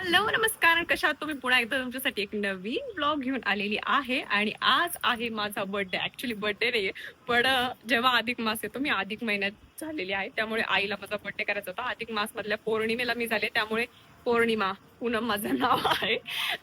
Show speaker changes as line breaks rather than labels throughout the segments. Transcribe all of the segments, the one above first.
Hello नमस्कार, कशा आहात तुम्ही? पुन्हा एकदा तुमच्यासाठी एक नवीन ब्लॉग घेऊन आलेली आहे. आणि आज आहे माझा बर्थडे. ऍक्च्युली बर्थडे नाहीये, पण जेव्हा अधिक मास येतो, मी अधिक महिन्यात झालेली आहे, त्यामुळे आईला माझा बर्थडे करायचा होता. अधिक मास मधल्या पौर्णिमेला मी झाले, त्यामुळे पौर्णिमा पूनम माझं नाव आहे.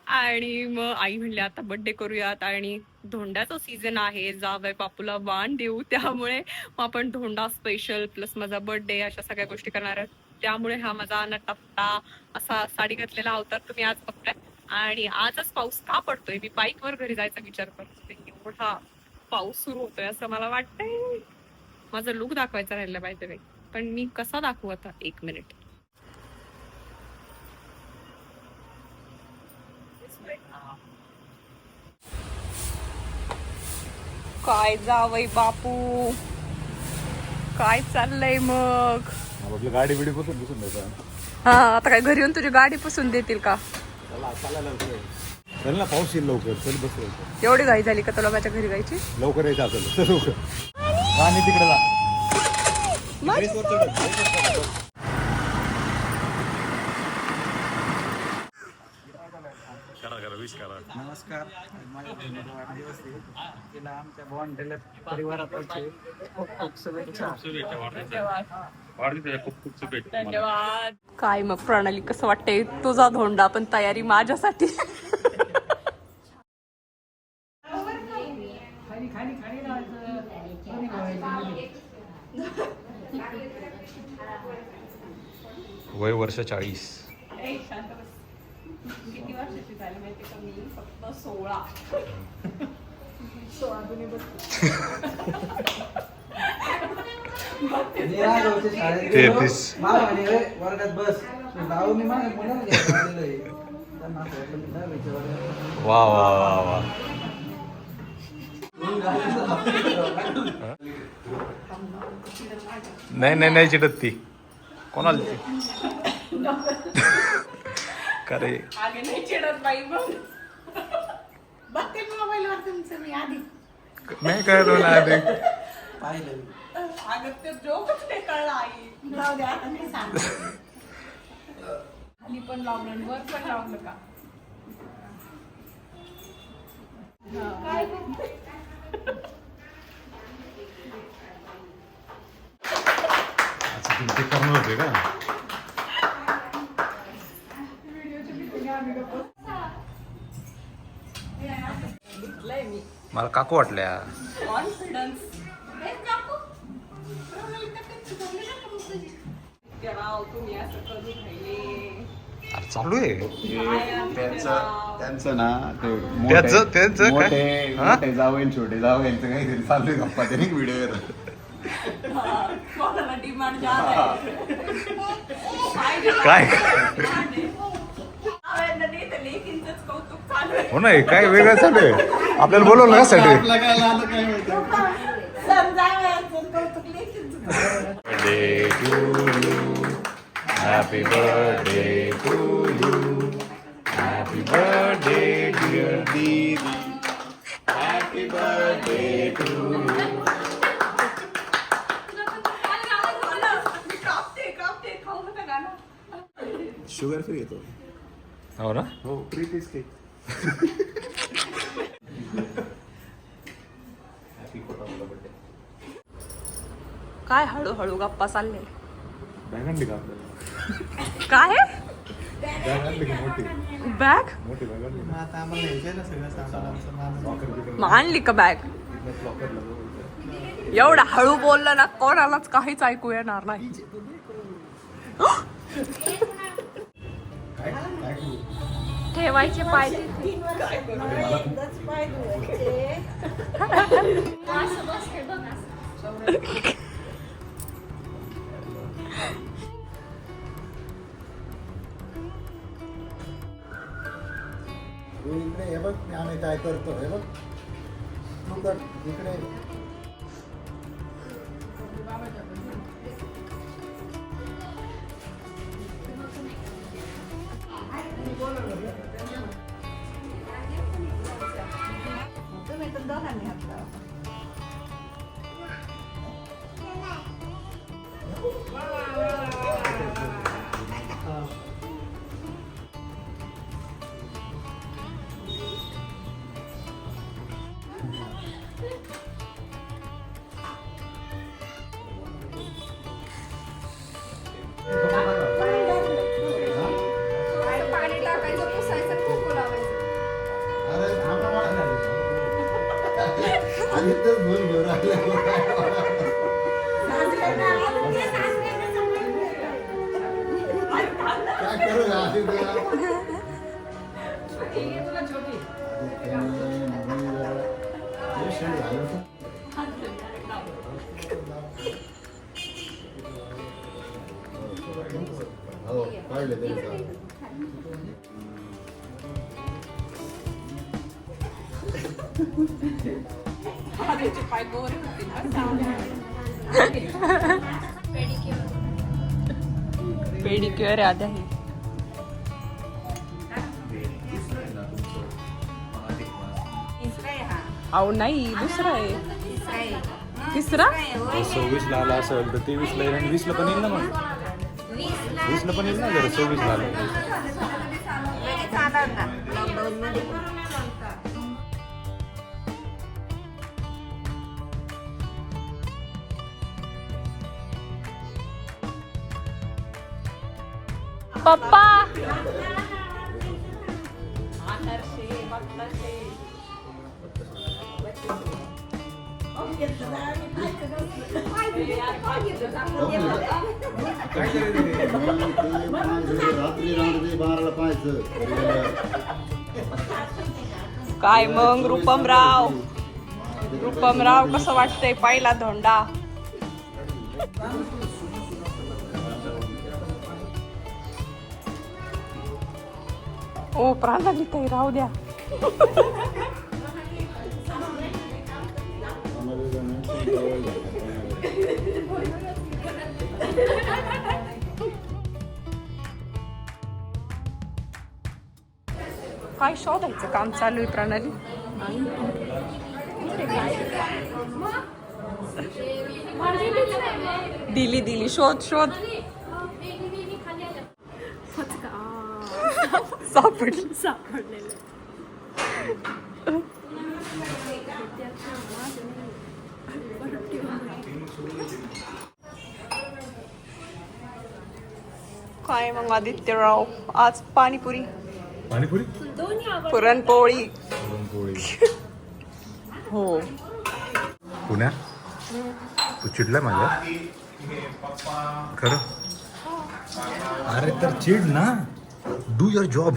आणि मग आई म्हणली आता बर्थडे करूयात, आणि धोंड्याचा सीझन आहे, जावई बापूला वाण देऊ, त्यामुळे मग आपण धोंडा स्पेशल प्लस माझा बर्थडे अशा सगळ्या गोष्टी करणार आहोत. त्यामुळे हा माझा नटापटा असा साडी घातलेला अवतार तुम्ही आज बघताय. आणि आजच पाऊस का पडतोय? मी बाईकवर घरी जायचा विचार करते, एवढा पाऊस सुरू होतोय असं मला वाटतंय. माझा लुक दाखवायचा राहिला पाहिजे, पण मी कसा दाखवू आता? एक मिनिट. काय जावई बापू, काय चाललंय मग?
आपली गाडी बिडी पुसून पुसून द्यायचा.
हा, आता काय घरी येऊन तुझी गाडी पुसून देतील का?
चल ना, पाऊस येईल लवकर. चल बस लवकर.
एवढी घाई झाली का तुला माझ्या घरी जायची?
लवकर यायचं असेल तर लवकर. आणि तिकडे जा.
नमस्कार. माझ्या बहिणीचा वाढदिवस आहे. तिला आमच्या बॉन्ड परिवारातर्फे खूप खूप शुभेच्छा.
धन्यवाद. काय मग प्रणाली, कसं वाटतंय तुझा धोंडा? पण तयारी माझ्यासाठी.
वय वर्ष 40.
किती वर्षाची झाली माहिती का? मी फक्त 16.
वर्गात बस नाव मी माझ्या मुलाला घेतलेलं आहे. त्यांना असं वाटलं मी दहावीच्या वर्गात.
वा वा वा वा. नाही नाही नाही चिडत ती. कोणाला ती? करे
आगे नाही चिडत बाई. मग
बघते मोबाईलवर तुमचं मी आधी
नाही कळलं ना आधी.
पाहिलं
अगं ते जोकच नाही कळला आई.
जाऊ द्या आता नाही सांग.
खाली पण लावलं, वर पण लावलं का?
ते करणार होते का? मला काकू वाटल्या.
कॉन्फिडन्स तुम्ही असं करून राहिले.
अरे चालू आहे
त्यांचं ना ते
त्यांचं काय? हा?
मोठे जावेल छोटे जावेलचं काहीतरी चालू आहे गप्पा. त्याने व्हिडिओ
कोणाला डिमांड जास्त
काय
कौतुक चालू आहे.
हो नाही, काय वेगळं चालू आहे? आपल्याला बोलवलं कशासाठी?
आपला काय आलं काय माहिती.
समजावयाचं कौतुक लेखीचं.
Birthday to you. Happy birthday to you. Happy birthday dear Didi. Happy birthday to you.
Sugar free येतो.
हो ना?
हो, प्रीतीच केक.
काय हळूहळू गप्पा चालले?
बॅग आणली का आपल्याला?
काय
बॅग आणली का? मोठी
बॅग
मोठी बॅग आणली
मग आता आम्हाला यायचं ना सगळं सामान आमचं माणूस.
मग आणली का बॅग? एवढा हळू बोललं ना, कोणालाच काहीच ऐकू येणार नाही. ठेवायचे पाहिजे.
3 वर्षात एकदाच पाय धुवायचे.
तू इकडे हे बघ, आम्ही काय करतो हे बघ. तू कर इकडे.
तुम्ही तर दोघांनी हात लावा.
हो काढले तरी चालेल.
पेडिक्युअर आधी आहे. अहो नाही दुसरा आहे. तिसरा
26 आला असेल तर 23 ला येईल आणि 20 ला पण येईल ना मग 20 ला पण येईल ना जर 26 ला आलं
पप्पा
रात्री रात्री 12ला पाहायचं.
काय मग रूपमराव कसं वाटतंय पहिला धोंडा? ओ प्राणाली ताई राहू द्या. काय शोधायचं काम चालू आहे प्रणाली? दिली शोध सापडलेलं. काय मग आदित्यराव आज पाणीपुरी पुरणपोळी हो.
पुण्या तू चिडलाय माझ्या खरं? अरे तर चिड ना, डू युअर जॉब.